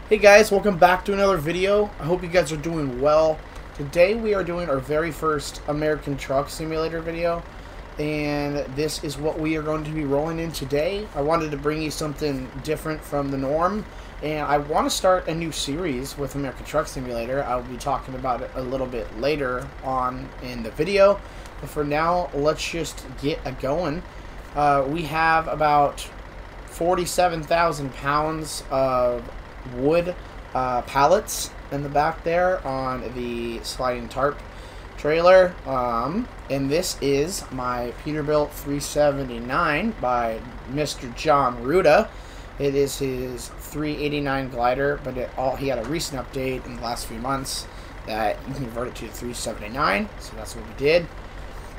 Hey guys, welcome back to another video. I hope you guys are doing well. Today we are doing our very first American Truck Simulator video, and this is what we are going to be rolling in today. I wanted to bring you something different from the norm, and I want to start a new series with American Truck Simulator. I'll be talking about it a little bit later on in the video, but for now, let's just get going. We have about 47,000 pounds of wood pallets in the back there on the sliding tarp trailer, and this is my Peterbilt 379 by Mr. John Ruda. It is his 389 glider, but he had a recent update in the last few months that you can convert it to the 379, so that's what we did.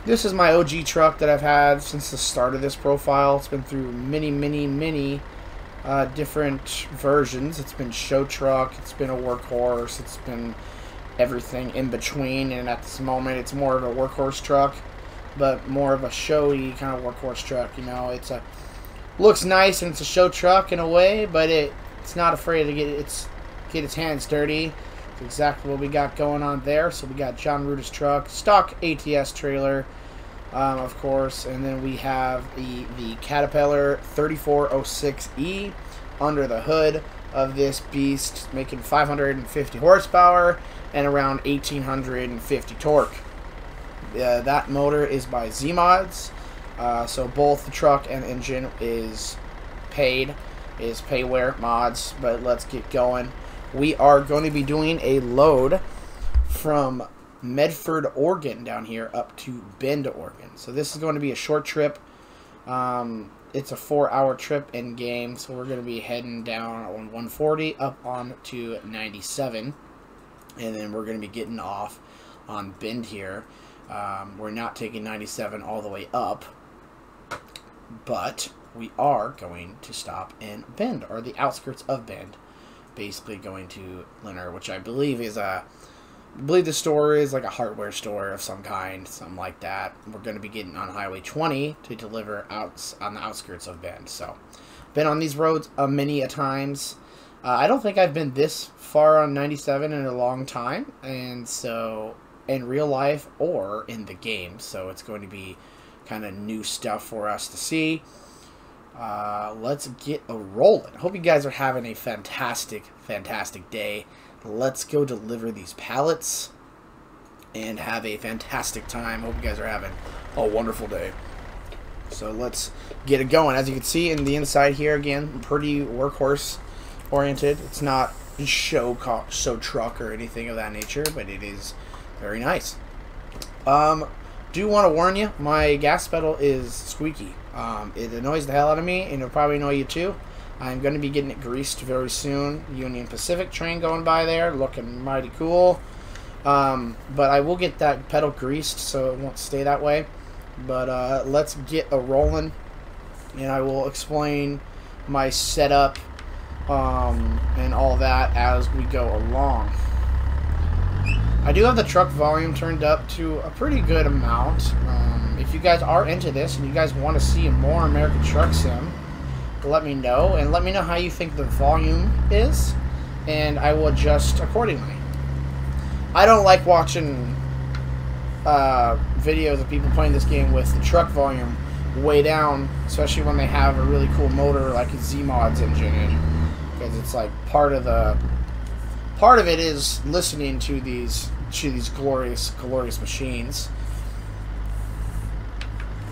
This is my OG truck that I've had since the start of this profile. It's been through many different versions. It's been show truck, it's been a workhorse, it's been everything in between, and at this moment it's more of a workhorse truck, but more of a showy kind of workhorse truck. You know, looks nice and it's a show truck in a way, but it's not afraid to get its hands dirty. It's exactly what we got going on there. So we got John Ruda's truck, stock ATS trailer, of course, and then we have the Caterpillar 3406E under the hood of this beast, making 550 horsepower and around 1850 torque. That motor is by Z-Mods, so both the truck and engine is payware mods. But let's get going. We are going to be doing a load from Medford, Oregon, down here up to Bend, Oregon. So this is going to be a short trip. It's a 4-hour trip in game, so we're going to be heading down on 140 up on to 97, and then we're going to be getting off on Bend here. We're not taking 97 all the way up, but we are going to stop in Bend, or the outskirts of Bend, basically going to Leonard, which I believe is the store is like a hardware store of some kind, something like that. We're going to be getting on Highway 20 to deliver out on the outskirts of Bend. So, been on these roads many a times. I don't think I've been this far on 97 in a long time, and so in real life or in the game. So it's going to be kind of new stuff for us to see. Let's get a rolling. Hope you guys are having a fantastic day. Let's go deliver these pallets and have a fantastic time. Hope you guys are having a wonderful day. So let's get it going. As you can see in the inside here, again, pretty workhorse oriented. It's not show truck or anything of that nature, but it is very nice. Do want to warn you, my gas pedal is squeaky. It annoys the hell out of me, and it'll probably annoy you too. I'm going to be getting it greased very soon. Union Pacific train going by there, looking mighty cool. But I will get that pedal greased so it won't stay that way. But let's get a rolling, and I will explain my setup and all that as we go along. I do have the truck volume turned up to a pretty good amount. If you guys are into this and you guys want to see more American Truck Sim, let me know, and let me know how you think the volume is, and I will adjust accordingly. I don't like watching videos of people playing this game with the truck volume way down, especially when they have a really cool motor like a Z-Mods engine in, because it's like part of it is listening to these glorious machines.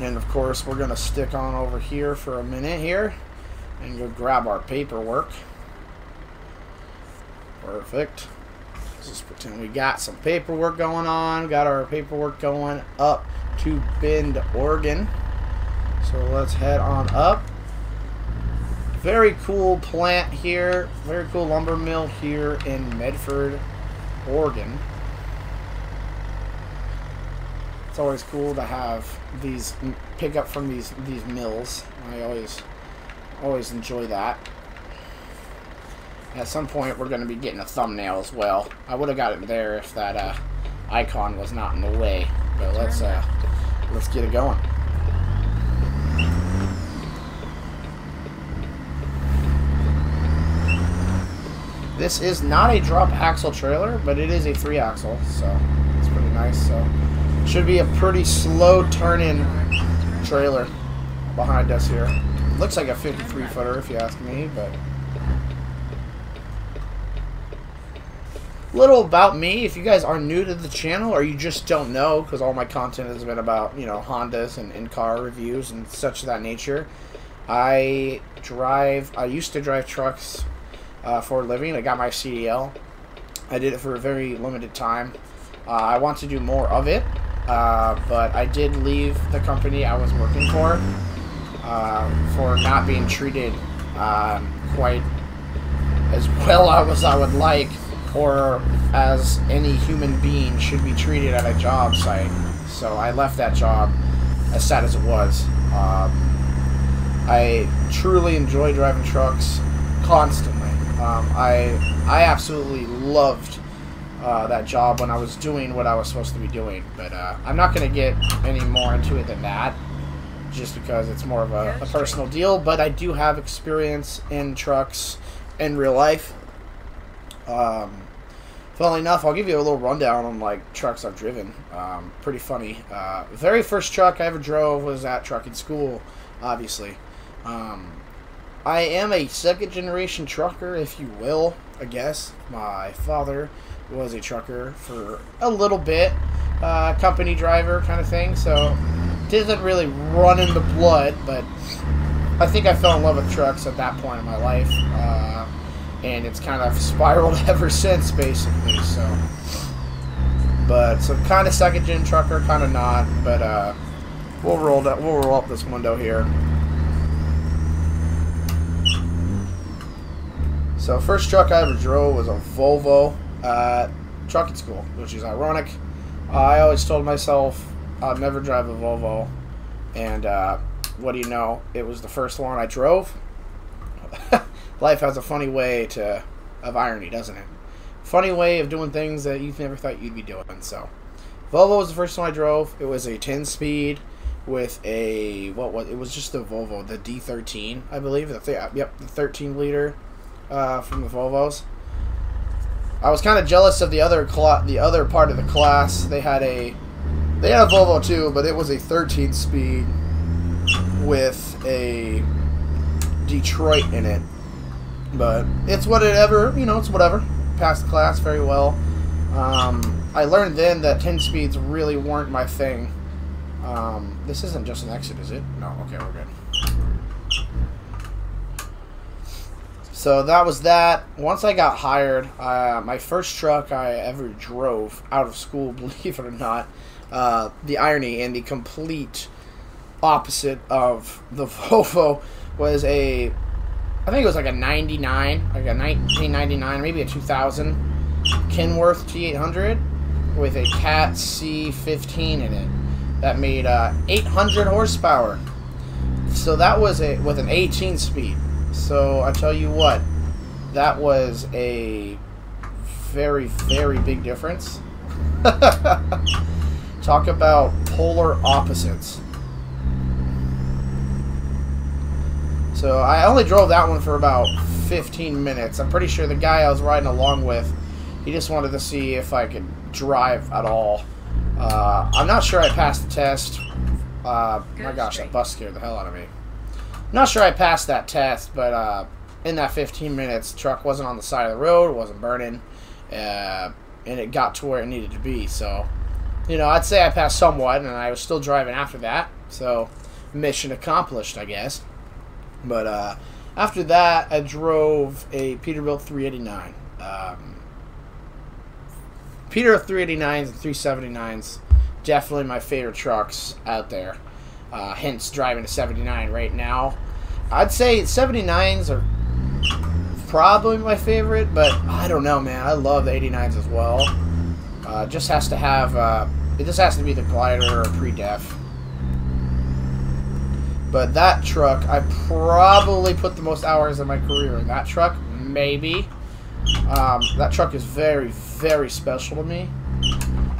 And of course, we're gonna stick on over here for a minute here and go grab our paperwork. Perfect. Let's just pretend we got some paperwork going on. Got our paperwork going up to Bend, Oregon. So let's head on up. Very cool plant here. Very cool lumber mill here in Medford, Oregon. It's always cool to have these pick up from these mills. I always enjoy that. At some point, we're going to be getting a thumbnail as well. I would have got it there if that icon was not in the way. But let's get it going. This is not a drop axle trailer, but it is a 3-axle, so it's pretty nice. So should be a pretty slow turn-in trailer behind us here. Looks like a 53-footer if you ask me, but little about me. If you guys are new to the channel or you just don't know, because all my content has been about, you know, Hondas and car reviews and such of that nature. I used to drive trucks for a living. I got my CDL. I did it for a very limited time. I want to do more of it, but I did leave the company I was working for not being treated quite as well as I would like, or as any human being should be treated at a job site. So I left that job, as sad as it was. I truly enjoy driving trucks constantly. I absolutely loved that job when I was doing what I was supposed to be doing, but I'm not going to get any more into it than that, just because it's more of a personal deal. But I do have experience in trucks in real life. Funnily enough, I'll give you a little rundown on like trucks I've driven. Pretty funny. The very first truck I ever drove was at trucking school, obviously. I am a second-generation trucker, if you will, I guess. My father was a trucker for a little bit, company driver kind of thing, so didn't really run in the blood, but I think I fell in love with trucks at that point in my life, and it's kind of spiraled ever since, basically. So, but so kind of second-gen trucker, kind of not, but we'll roll up this window here. So first truck I ever drove was a Volvo trucking school, which is ironic. I always told myself I'd never drive a Volvo, and what do you know? It was the first one I drove. Life has a funny way of irony, doesn't it? Funny way of doing things that you never thought you'd be doing. So Volvo was the first one I drove. It was a 10-speed with a, it was just the Volvo, the D13, I believe. The 13-liter. From the Volvos. I was kind of jealous of the other part of the class. They had a Volvo too, but it was a 13-speed with a Detroit in it. But it's whatever, you know, it's whatever. Passed the class very well. I learned then that 10 speeds really weren't my thing. This isn't just an exit, is it? No, okay, we're good. So that was that. Once I got hired, my first truck I ever drove out of school, believe it or not, the irony and the complete opposite of the Volvo was I think it was like a 99, like a 1999, maybe a 2000 Kenworth T800 with a Cat C15 in it that made 800 horsepower. So that was with an 18-speed. So I tell you what, that was a very, very big difference. Talk about polar opposites. So I only drove that one for about 15 minutes. I'm pretty sure the guy I was riding along with, he just wanted to see if I could drive at all. I'm not sure I passed the test. My gosh, that bus scared the hell out of me. Not sure I passed that test, but in that 15 minutes, the truck wasn't on the side of the road, it wasn't burning, and it got to where it needed to be. So, you know, I'd say I passed somewhat, and I was still driving after that. So, mission accomplished, I guess. But after that, I drove a Peterbilt 389. Peterbilt 389s and 379s, definitely my favorite trucks out there. Hence driving a 79 right now. I'd say 79s are probably my favorite, but I don't know, man. I love the 89s as well. It just has to have, it just has to be the glider or pre-def. But that truck, I probably put the most hours of my career in that truck, maybe. That truck is very, very special to me.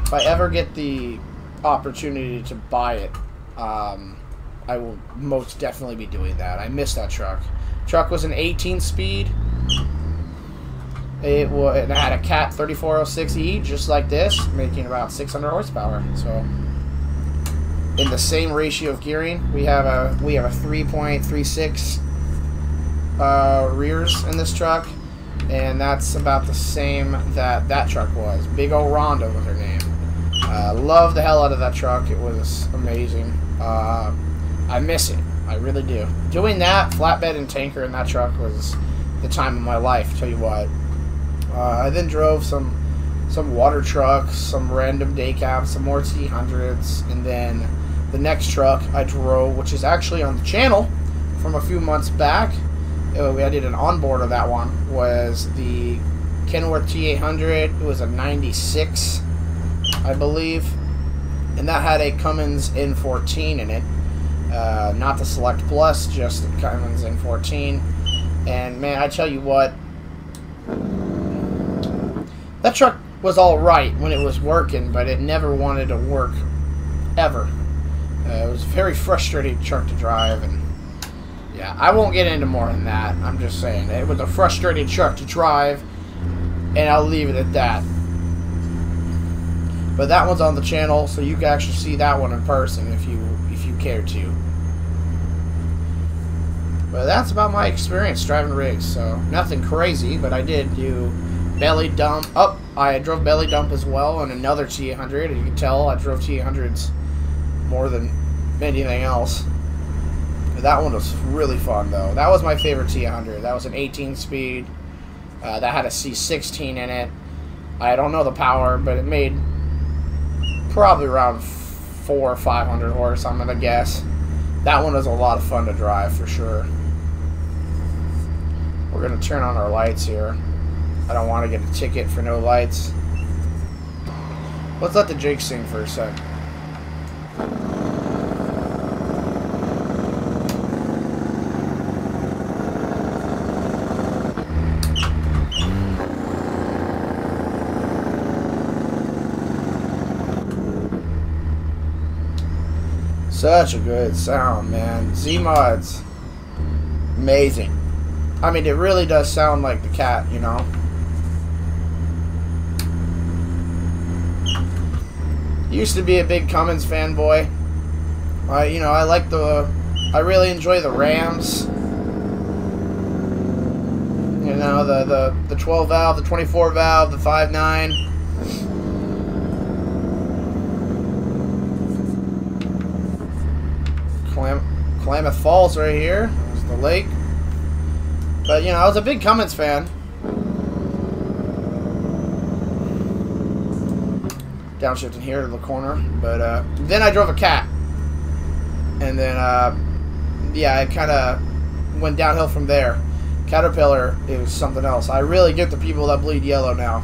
If I ever get the opportunity to buy it, I will most definitely be doing that. I miss that truck. Truck was an 18-speed. It had a Cat 3406E, just like this, making about 600 horsepower. So, in the same ratio of gearing, we have a 3.36 rears in this truck, and that's about the same that truck was. Big old Rhonda was her name. Love the hell out of that truck. It was amazing. I miss it. I really do. Doing that flatbed and tanker in that truck was the time of my life. Tell you what. I then drove some water trucks, some random day cabs, some more T100s, and then the next truck I drove, which is actually on the channel from a few months back. I did an onboard of that one. Was the Kenworth T800. It was a 96, I believe, and that had a Cummins N14 in it. Not the Select Plus, just the Cummins N14. And man, I tell you what, that truck was all right when it was working, but it never wanted to work ever. It was a very frustrating truck to drive, and yeah, I won't get into more than that. I'm just saying it was a frustrating truck to drive, and I'll leave it at that. But that one's on the channel, so you can actually see that one in person if you care to. But that's about my experience driving rigs. So nothing crazy, but I did do belly dump. Oh, I drove belly dump as well on another T800. You can tell I drove T800s more than anything else. But that one was really fun, though. That was my favorite T800. That was an 18-speed. That had a C16 in it. I don't know the power, but it made probably around 400 or 500 horse, I'm gonna guess. That one was a lot of fun to drive for sure. We're gonna turn on our lights here. I don't want to get a ticket for no lights. Let's let the Jake sing for a sec. Such a good sound, man. Z-Mods. Amazing. I mean, it really does sound like the Cat, you know? Used to be a big Cummins fanboy. You know, I really enjoy the Rams. You know, the 12 valve, the 24 valve, the 5.9. Klamath Falls right here. There's the lake. But, you know, I was a big Cummins fan. Downshifting here to the corner. But then I drove a Cat. And then, yeah, it kind of went downhill from there. Caterpillar, it was something else. I really get the people that bleed yellow now.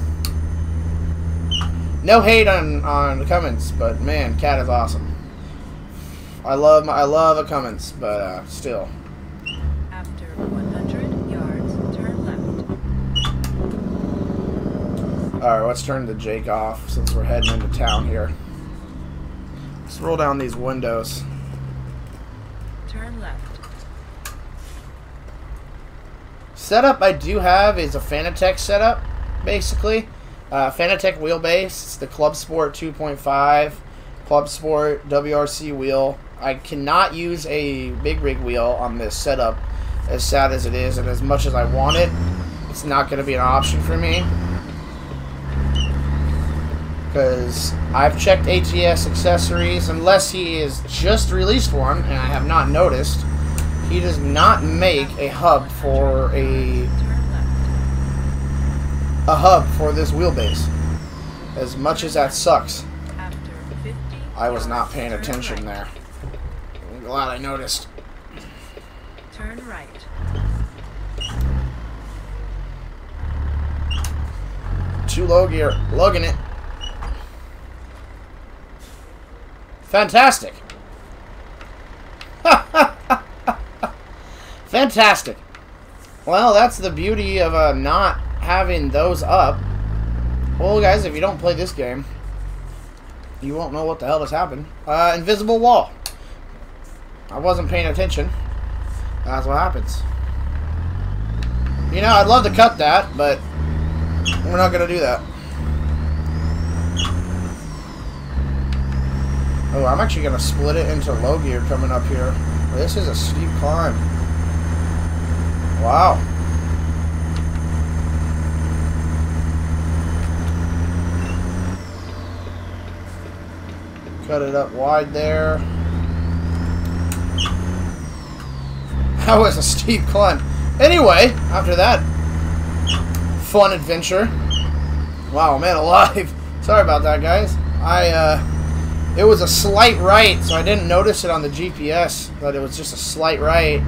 No hate on Cummins, but man, Cat is awesome. I love a Cummins, but still. After 100 yards, turn left. Alright, let's turn the Jake off since we're heading into town here. Let's roll down these windows. Turn left. Setup I do have is a Fanatec setup, basically. Fanatec wheelbase. It's the Club Sport 2.5 Club Sport WRC wheel. I cannot use a big rig wheel on this setup, as sad as it is, and as much as I want it, it's not going to be an option for me. Because I've checked ATS accessories, unless he has just released one, and I have not noticed, he does not make a hub for this wheelbase. As much as that sucks. I was not paying attention there. I'm glad I noticed. Turn right. Too low gear. Lugging it. Fantastic. Fantastic. Well, that's the beauty of not having those up. Well, guys, if you don't play this game, you won't know what the hell has happened. Invisible wall. I wasn't paying attention. That's what happens. You know, I'd love to cut that, but We're not going to do that. Oh, I'm actually going to split it into low gear coming up here. This is a steep climb. Wow. Cut it up wide there. That was a steep climb. Anyway, after that fun adventure. Wow, man alive. Sorry about that, guys. It was a slight right, so I didn't notice it on the GPS, but it was just a slight right.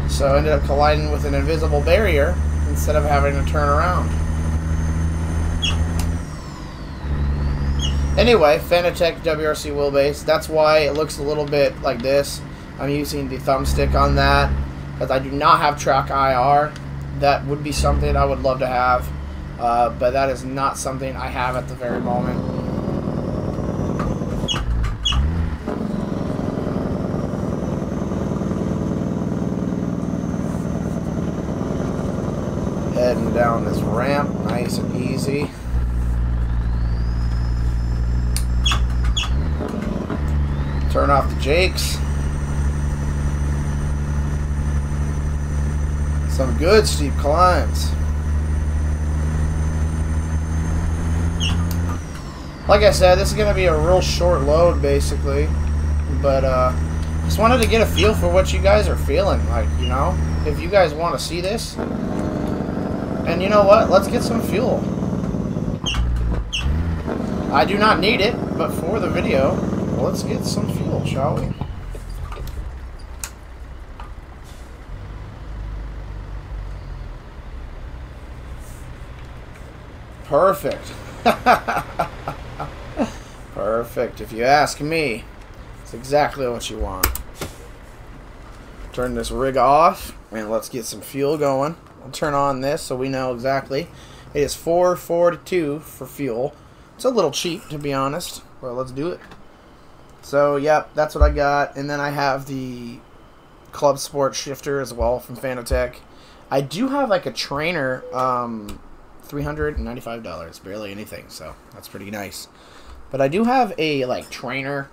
So I ended up colliding with an invisible barrier instead of having to turn around. Anyway, Fanatec WRC wheelbase. That's why it looks a little bit like this. I'm using the thumbstick on that because I do not have track IR. That would be something I would love to have, but that is not something I have at the very moment. Heading down this ramp, nice and easy. Turn off the jakes. Some good steep climbs. Like I said, this is going to be a real short load, basically. But, just wanted to get a feel for what you guys are feeling. Like, you know, if you guys want to see this. And you know what? Let's get some fuel. I do not need it, but for the video, let's get some fuel, shall we? Perfect. Perfect. If you ask me, it's exactly what you want. Turn this rig off, and let's get some fuel going. I'll turn on this so we know exactly. It is 442 for fuel. It's a little cheap, to be honest. Well, let's do it. So, yep, that's what I got. And then I have the Club Sport shifter as well from Fanatec. I do have like a trainer, $395, barely anything, so that's pretty nice. But I do have a like trainer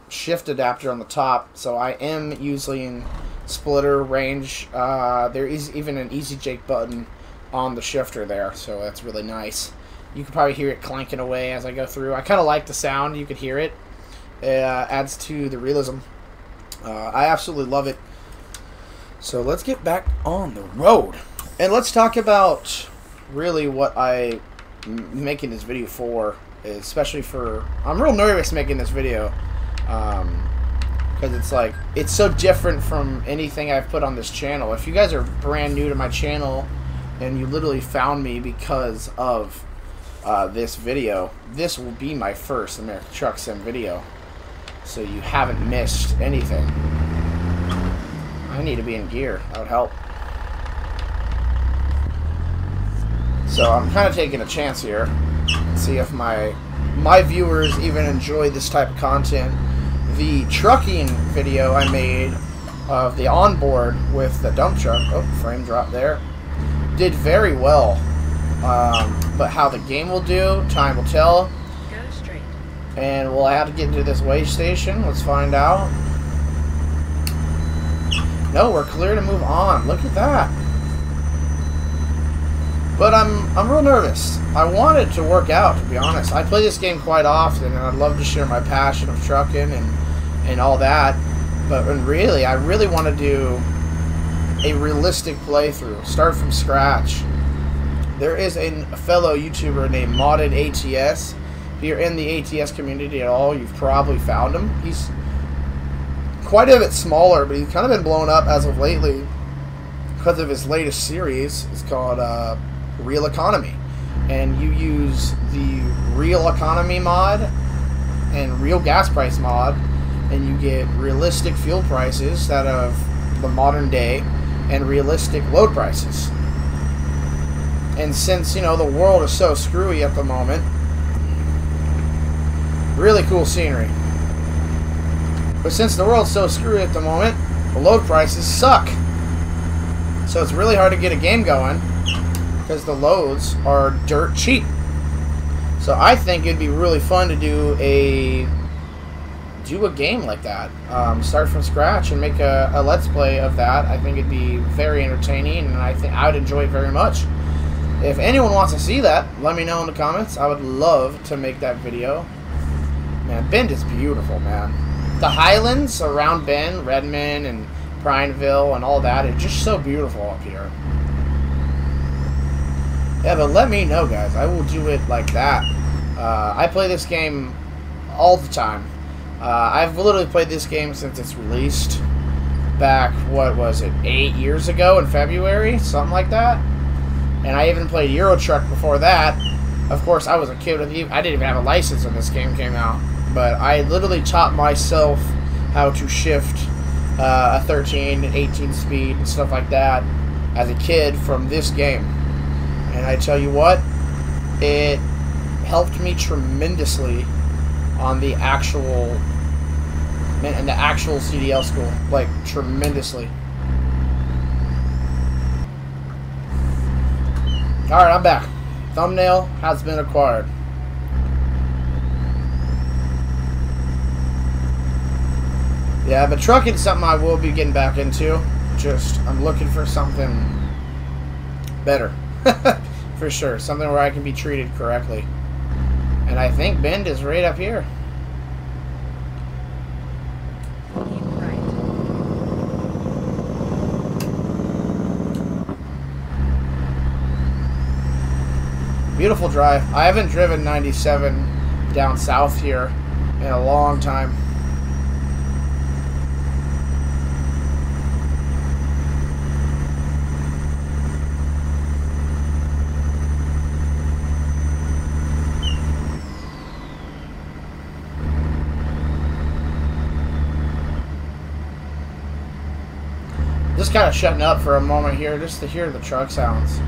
shift adapter on the top, so I am using splitter range. There is even an easy jake button on the shifter there, so that's really nice. You can probably hear it clanking away as I go through. I kind of like the sound. You could hear it. It adds to the realism. I absolutely love it. So let's get back on the road. And let's talk about really what I'm making this video for. Especially for... I'm real nervous making this video. Because it's like... It's so different from anything I've put on this channel. If you guys are brand new to my channel and you literally found me because of this video, this will be my first American Truck Sim video. So you haven't missed anything. I need to be in gear. That would help. So I'm kind of taking a chance here. See if my viewers even enjoy this type of content. The trucking video I made of the onboard with the dump truck, oh, frame drop there, did very well. But how the game will do, time will tell. Go straight. And we'll have to get into this way station. Let's find out. No, we're clear to move on. Look at that. But I'm real nervous. I want it to work out, to be honest. I play this game quite often, and I'd love to share my passion of trucking and all that. But really, I really want to do a realistic playthrough. Start from scratch. There is a fellow YouTuber named Modded ATS. If you're in the ATS community at all, you've probably found him. He's quite a bit smaller, but he's kind of been blown up as of lately because of his latest series. It's called Real Economy. And you use the Real Economy mod and Real Gas Price mod, and you get realistic fuel prices out of the modern day and realistic load prices. And since, you know, the world is so screwy at the moment, really cool scenery. But since the world's so screwy at the moment, the load prices suck. So it's really hard to get a game going because the loads are dirt cheap. So I think it'd be really fun to do a game like that. Start from scratch and make a let's play of that. I think it'd be very entertaining, and I think I would enjoy it very much. If anyone wants to see that, let me know in the comments. I would love to make that video. Man, Bend is beautiful, man. The Highlands around Bend, Redmond, and Prineville, and all that is just so beautiful up here. Yeah, but let me know, guys. I will do it like that. I play this game all the time. I've literally played this game since it's released. Back, what was it, 8 years ago in February? Something like that. And I even played Euro Truck before that. Of course, I was a kid. I didn't even have a license when this game came out. But I literally taught myself how to shift a 13 and 18 speed and stuff like that as a kid from this game. And I tell you what, it helped me tremendously on the actual CDL school, like tremendously. Alright, I'm back. Thumbnail has been acquired. Yeah, but trucking is something I will be getting back into. Just, I'm looking for something better. For sure. Something where I can be treated correctly. And I think Bend is right up here. Beautiful drive. I haven't driven 97 down south here in a long time. Just kind of shutting up for a moment here just to hear the truck sounds.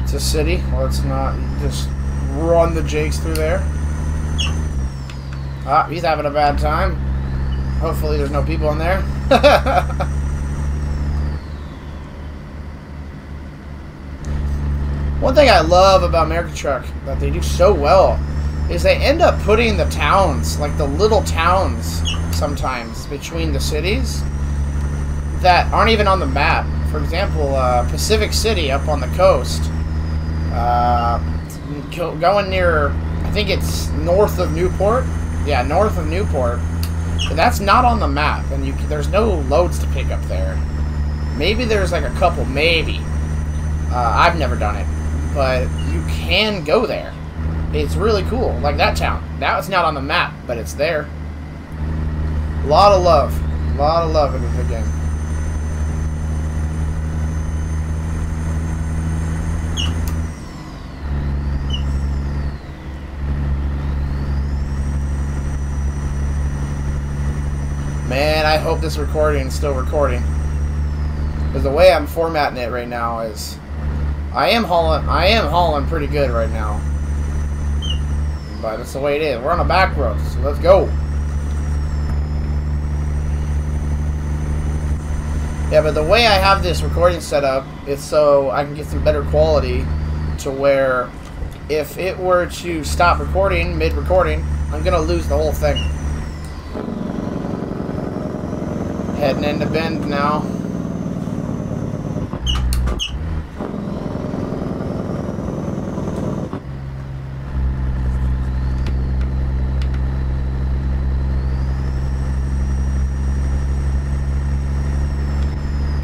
It's a city. Well, it's not. You just run the Jakes through there. Ah, he's having a bad time. Hopefully there's no people in there. One thing I love about American Truck that they do so well is they end up putting the towns, like the little towns sometimes between the cities that aren't even on the map. For example, Pacific City up on the coast. Going near, I think it's north of Newport. Yeah, north of Newport. But that's not on the map, and there's no loads to pick up there. Maybe there's like a couple, maybe. I've never done it, but you can go there. It's really cool, like that town. Now it's not on the map, but it's there. A lot of love in the game. Man, I hope this recording is still recording. Because the way I'm formatting it right now is, I am hauling pretty good right now. But that's the way it is. We're on a back road, so let's go. Yeah, but the way I have this recording set up is so I can get some better quality to where if it were to stop recording, mid-recording, I'm going to lose the whole thing. Heading into Bend now.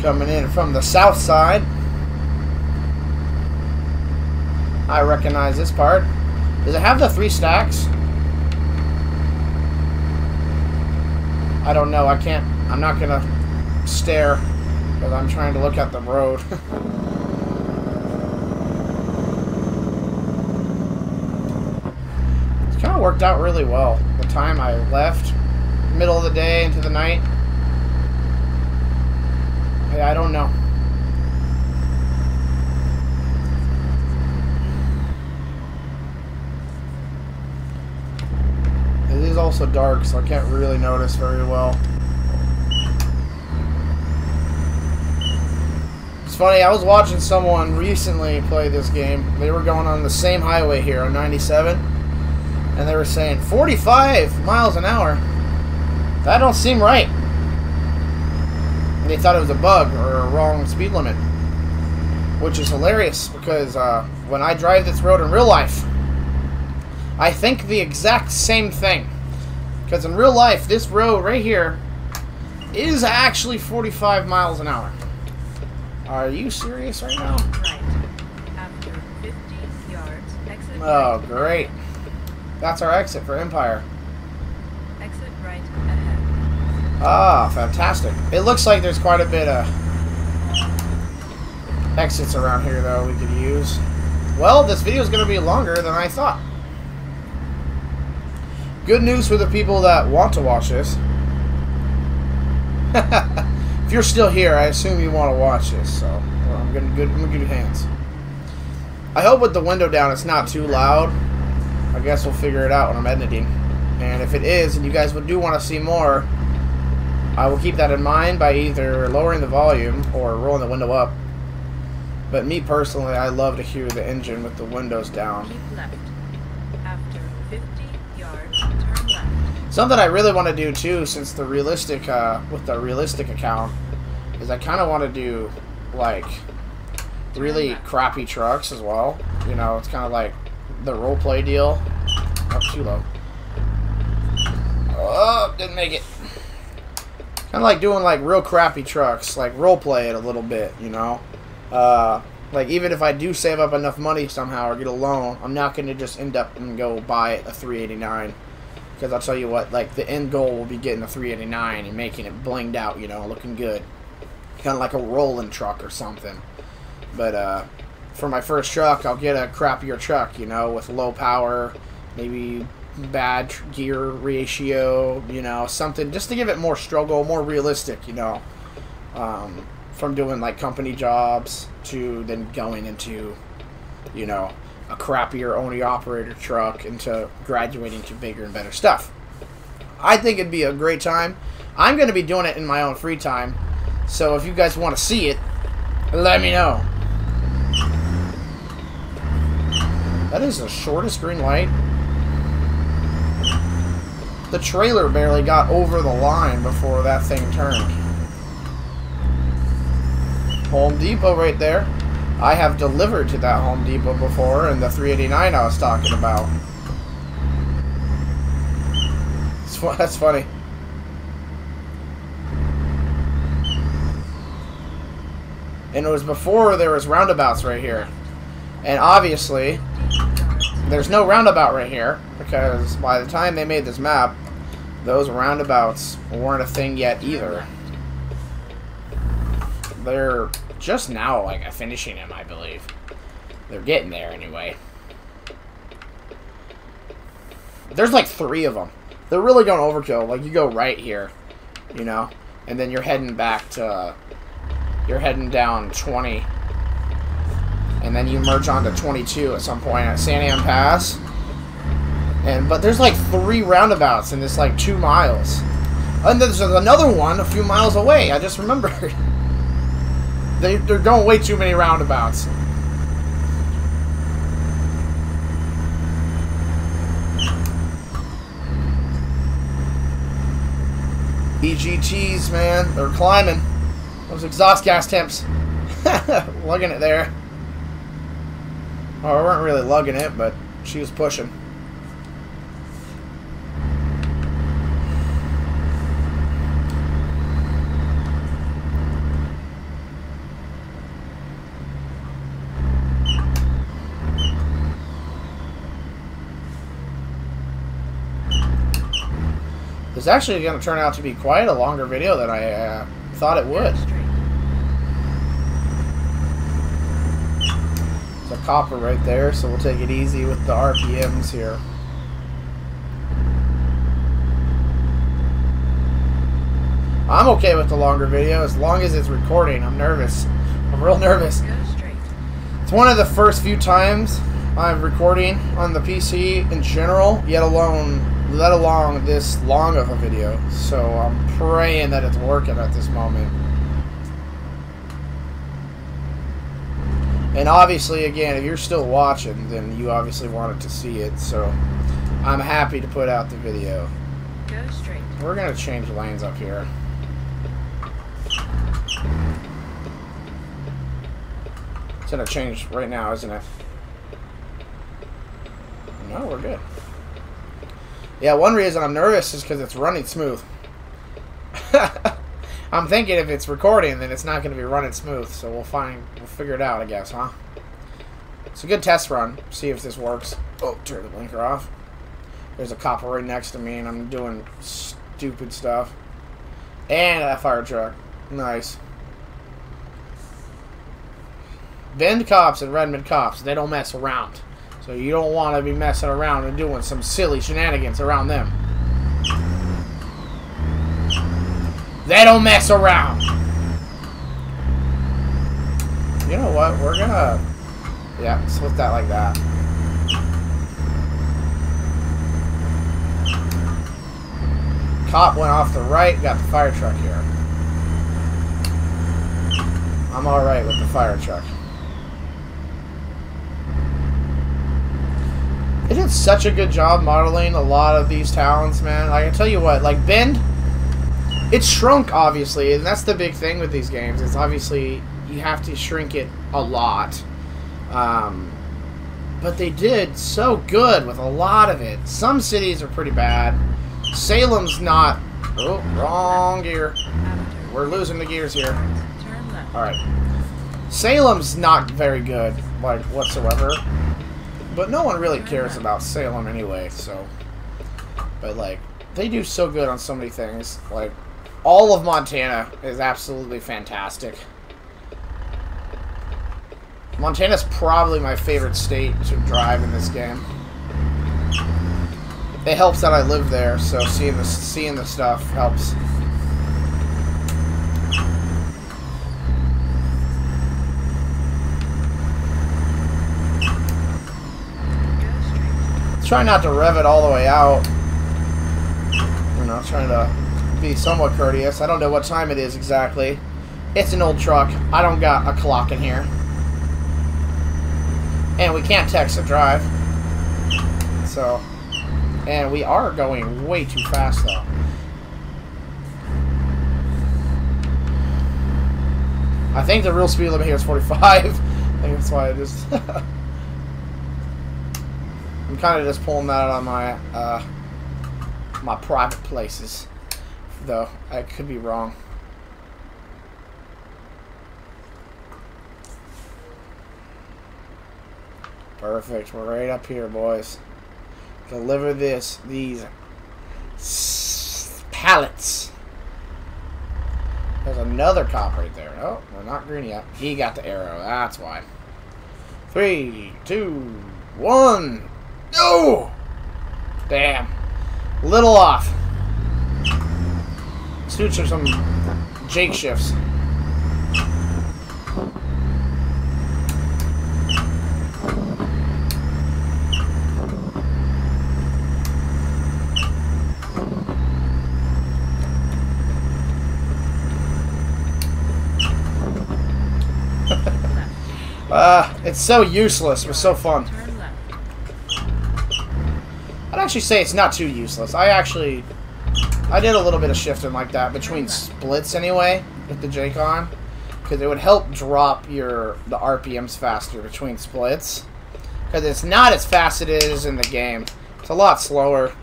Coming in from the south side. I recognize this part. Does it have the 3 stacks? I don't know. I can't. I'm not gonna stare because I'm trying to look at the road. It's kind of worked out really well. The time I left, middle of the day into the night. don't know. It is also dark, so I can't really notice very well. It's funny, I was watching someone recently play this game. They were going on the same highway here on 97, and they were saying 45 miles an hour. That don't seem right. And they thought it was a bug or a wrong speed limit, which is hilarious because when I drive this road in real life, I think the exact same thing. Because in real life, this road right here is actually 45 miles an hour. Are you serious right now? Right. After 50 yards, exit Oh, right. great. That's our exit for Empire. Exit right ahead. Ah, fantastic. It looks like there's quite a bit of exits around here, though, we could use. Well, this video is going to be longer than I thought. Good news for the people that want to watch this. If you're still here, I assume you want to watch this, so well, I'm gonna give you hands. I hope with the window down it's not too loud. I guess we'll figure it out when I'm editing. And if it is, and you guys do want to see more, I will keep that in mind by either lowering the volume or rolling the window up. But me personally, I love to hear the engine with the windows down. Keep left. After 50 yards, turn left. Something I really want to do too, since the realistic, with the realistic account, is I kind of want to do like really crappy trucks as well. You know, it's kind of like the roleplay deal. Oh, too low. Oh, didn't make it. Kind of like doing like real crappy trucks, like roleplay it a little bit. You know, like even if I do save up enough money somehow or get a loan, I'm not going to just end up and go buy a 389. Because I'll tell you what, like, the end goal will be getting a 389 and making it blinged out, you know, looking good. Kind of like a rolling truck or something. But, for my first truck, I'll get a crappier truck, you know, with low power, maybe bad gear ratio, you know, something, just to give it more struggle, more realistic, you know. From doing, like, company jobs to then going into, you know, a crappier owner-operator truck into graduating to bigger and better stuff. I think it'd be a great time. I'm going to be doing it in my own free time, so if you guys want to see it, let me know. That is the shortest green light. The trailer barely got over the line before that thing turned. Home Depot right there. I have delivered to that Home Depot before in the 389 I was talking about. That's funny. And it was before there was roundabouts right here. And obviously, there's no roundabout right here, because by the time they made this map, those roundabouts weren't a thing yet either. They're just now, like, finishing them, I believe. They're getting there, anyway. There's, like, 3 of them. They're really going overkill. Like, you go right here, you know? And then you're heading back to... You're heading down 20. And then you merge onto 22 at some point at San Am Pass. But there's, like, 3 roundabouts in this, like, 2 miles. And there's another one a few miles away. I just remembered. They're going way too many roundabouts. EGTs, man, they're climbing. Those exhaust gas temps. Lugging it there. Oh, we weren't really lugging it, but she was pushing. It's actually going to turn out to be quite a longer video than I thought it would. There's a copper right there, so we'll take it easy with the RPMs here. I'm okay with the longer video as long as it's recording. I'm nervous. I'm real nervous. Go straight. It's one of the first few times I'm recording on the PC in general, let alone this long of a video. So I'm praying that it's working at this moment. And obviously, again, if you're still watching, then you obviously wanted to see it. So I'm happy to put out the video. Go straight. We're going to change lanes up here. It's going to change right now, isn't it? No, we're good. Yeah, one reason I'm nervous is because it's running smooth. I'm thinking if it's recording, then it's not going to be running smooth. So we'll figure it out, I guess, huh? It's a good test run. See if this works. Oh, turn the blinker off. There's a cop right next to me, and I'm doing stupid stuff. And a fire truck. Nice. Bend cops and Redmond cops, they don't mess around. So you don't want to be messing around and doing some silly shenanigans around them. They don't mess around. You know what? We're gonna... Yeah, split that like that. Cop went off the right, got the fire truck here. I'm alright with the fire truck. They did such a good job modeling a lot of these towns, man. Like, I tell you what, like Bend, it's shrunk, obviously, and that's the big thing with these games. It's obviously, you have to shrink it a lot. But they did so good with a lot of it. Some cities are pretty bad. Salem's not... Oh, wrong gear. We're losing the gears here. Turn left. Alright. Salem's not very good, like, whatsoever. But no one really cares about Salem anyway, so... But, like, they do so good on so many things. Like, all of Montana is absolutely fantastic. Montana's probably my favorite state to drive in this game. It helps that I live there, so seeing the stuff helps. Try not to rev it all the way out. You know, trying to be somewhat courteous. I don't know what time it is exactly. It's an old truck. I don't got a clock in here. And we can't text a drive. So, and we are going way too fast though. I think the real speed limit here is 45. I think that's why I just... I'm kind of just pulling that out on my my private places, though I could be wrong. Perfect. We're right up here, boys. Deliver these pallets. There's another cop right there. Oh, we're not green yet. He got the arrow. That's why. 3, 2, 1. No! Damn. Little off. Let's do some Jake shifts. It's so useless, but so fun. I'd actually say it's not too useless. I did a little bit of shifting like that between splits anyway with the Jake on, because it would help drop the RPMs faster between splits, because it's not as fast as it is in the game. It's a lot slower,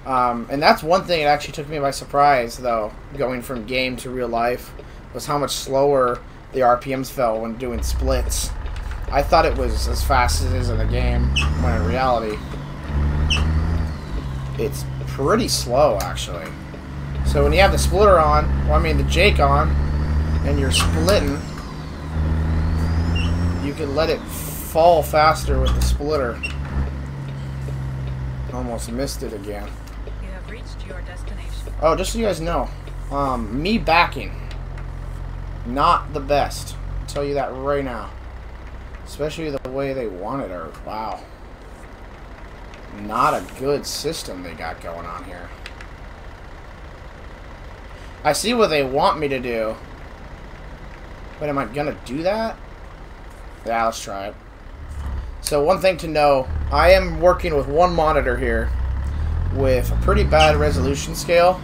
and that's one thing that actually took me by surprise though, going from game to real life, was how much slower the RPMs fell when doing splits. I thought it was as fast as it is in the game, when in reality it's pretty slow, actually. So when you have the splitter on, well, I mean the Jake on, and you're splitting, you can let it fall faster with the splitter. Almost missed it again. You have reached your destination. Oh, just so you guys know, Me backing, not the best. I'll tell you that right now. Especially the way they want it. Or wow, not a good system they got going on here. I see what they want me to do, but am I gonna do that? Yeah, let's try it. So one thing to know, I am working with one monitor here with a pretty bad resolution scale.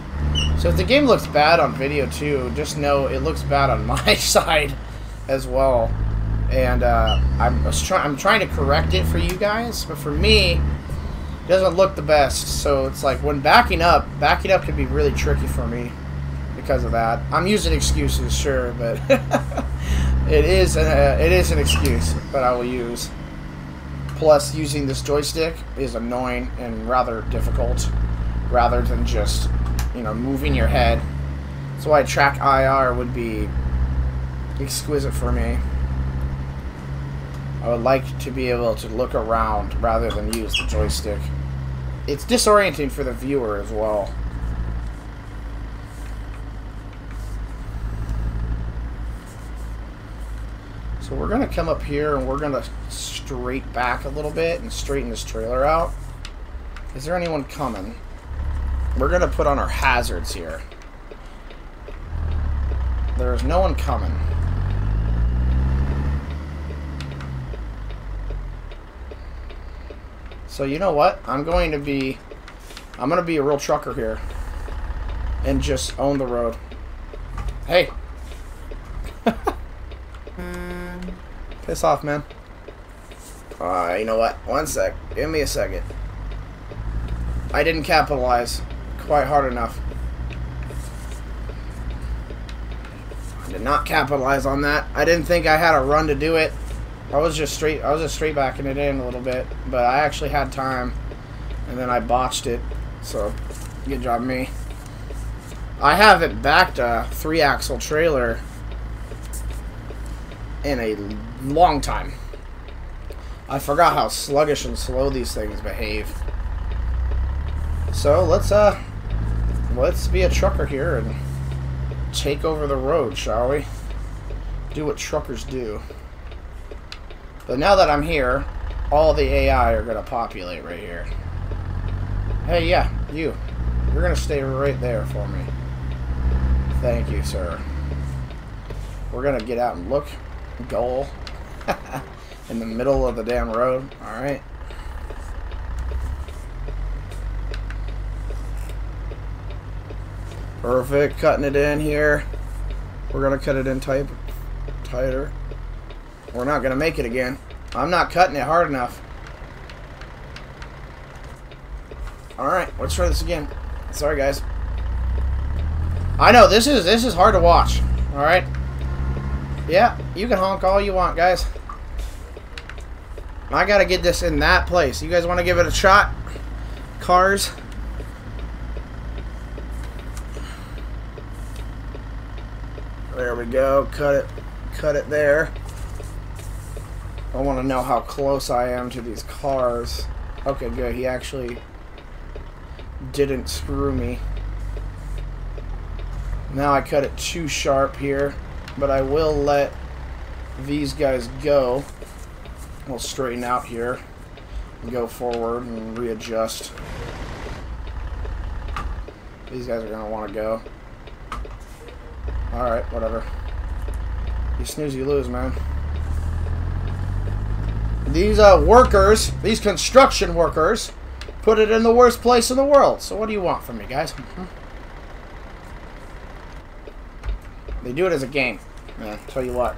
So if the game looks bad on video too, just know it looks bad on my side as well. And I'm trying to correct it for you guys, but for me, it doesn't look the best. So it's like when backing up can be really tricky for me because of that. I'm using excuses, sure, but it is an excuse that I will use. Plus, using this joystick is annoying and rather difficult, rather than just, you know, moving your head. That's why track IR would be exquisite for me. I would like to be able to look around rather than use the joystick. It's disorienting for the viewer as well. So we're going to come up here and we're going to straight back a little bit and straighten this trailer out. Is there anyone coming? We're going to put on our hazards here. There's no one coming. So you know what? I'm going to be a real trucker here and just own the road. Hey. Piss off, man. You know what? One sec. Give me a second. I didn't capitalize quite hard enough. I did not capitalize on that. I didn't think I had a run to do it. I was just straight backing it in a little bit, but I actually had time, and then I botched it. So, good job, me. I haven't backed a 3-axle trailer in a long time. I forgot how sluggish and slow these things behave. So let's be a trucker here and take over the road, shall we? Do what truckers do. But now that I'm here, all the AI are gonna populate right here. Hey, yeah, you're gonna stay right there for me. Thank you, sir. We're gonna get out and look. Goal. In the middle of the damn road. Alright. Perfect. Cutting it in here. We're going to cut it in tighter. We're not going to make it again. I'm not cutting it hard enough. Alright. Let's try this again. Sorry, guys. I know. This is hard to watch. Alright. Yeah, you can honk all you want, guys. I gotta get this in that place. You guys want to give it a shot? Cars. There we go. Cut it there. I want to know how close I am to these cars. Okay, good. He actually didn't screw me. Now I cut it too sharp here. But I will let these guys go. We'll straighten out here and go forward and readjust. These guys are going to want to go. Alright, whatever. You snooze, you lose, man. These workers, these construction workers, put it in the worst place in the world. So what do you want from me, guys? They do it as a game. Man, tell you what.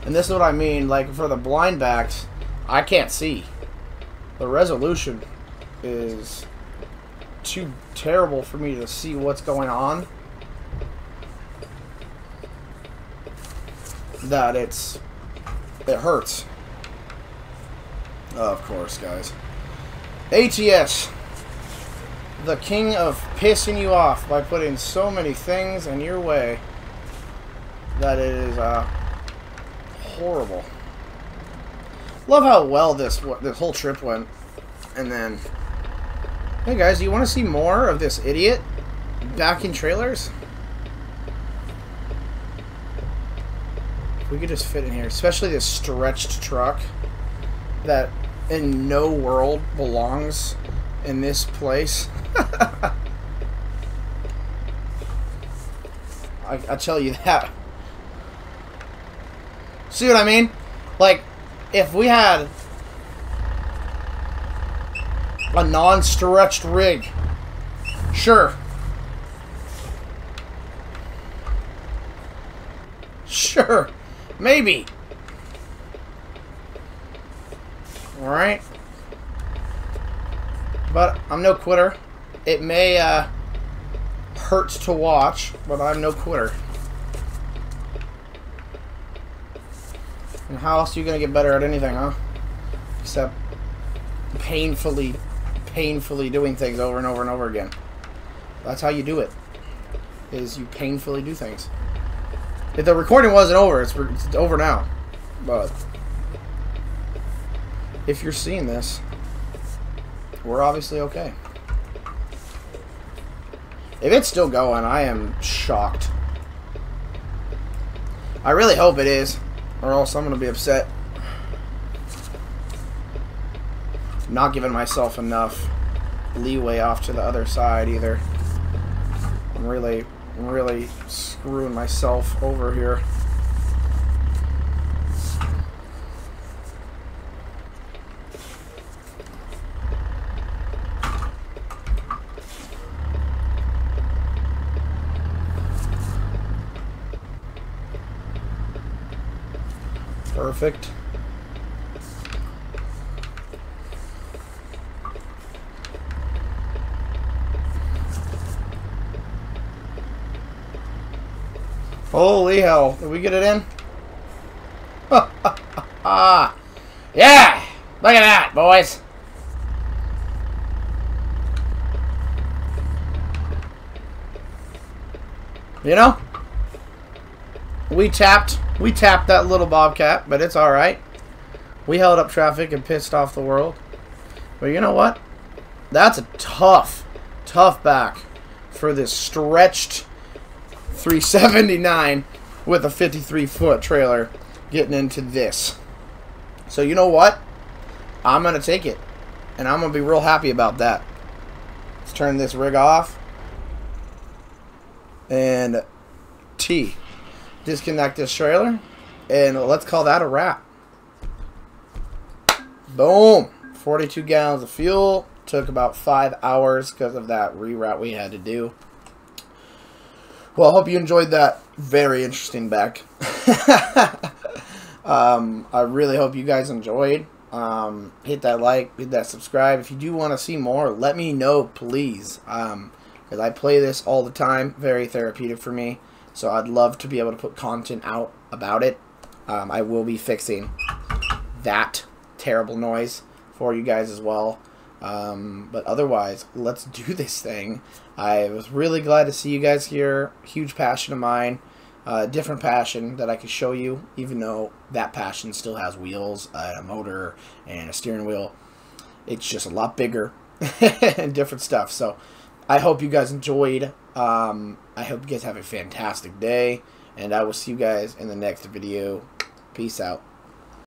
And this is what I mean, like for the blind backs, I can't see. The resolution is too terrible for me to see what's going on. That it hurts. Of course, guys. ATS. The king of pissing you off by putting so many things in your way that it is horrible. Love how well this whole trip went, and then Hey guys, do you want to see more of this idiot backing trailers? If we could just fit in here, especially this stretched truck that in no world belongs in this place. I tell you that. See what I mean? Like, if we had a non-stretched rig, sure. Sure. Maybe. Alright. But I'm no quitter. It may hurt to watch, but I'm no quitter. And how else are you going to get better at anything, huh? Except painfully doing things over and over and over again. That's how you do it. Is you painfully do things. If the recording wasn't over, it's over now. But if you're seeing this, we're obviously okay. If it's still going, I am shocked. I really hope it is, or else I'm going to be upset. Not giving myself enough leeway off to the other side either. I'm really screwing myself over here. Perfect. Holy hell. Did we get it in? Yeah! Look at that, boys. You know? We tapped that little bobcat, but it's alright. We held up traffic and pissed off the world. But you know what? That's a tough back for this stretched 379 with a 53-foot trailer getting into this. So you know what? I'm going to take it. And I'm going to be real happy about that. Let's turn this rig off. And disconnect this trailer. And let's call that a wrap. Boom. 42 gallons of fuel. Took about 5 hours because of that reroute we had to do. Well, I hope you enjoyed that very interesting back. I really hope you guys enjoyed. Hit that like, hit that subscribe. If you do want to see more, let me know, please. Because I play this all the time. Very therapeutic for me. So I'd love to be able to put content out about it. I will be fixing that terrible noise for you guys as well. But otherwise, let's do this thing. I was really glad to see you guys here. Huge passion of mine. Different passion that I could show you, even though that passion still has wheels, a motor, and a steering wheel. It's just a lot bigger and different stuff. So I hope you guys enjoyed. I hope you guys have a fantastic day. And I will see you guys in the next video. Peace out.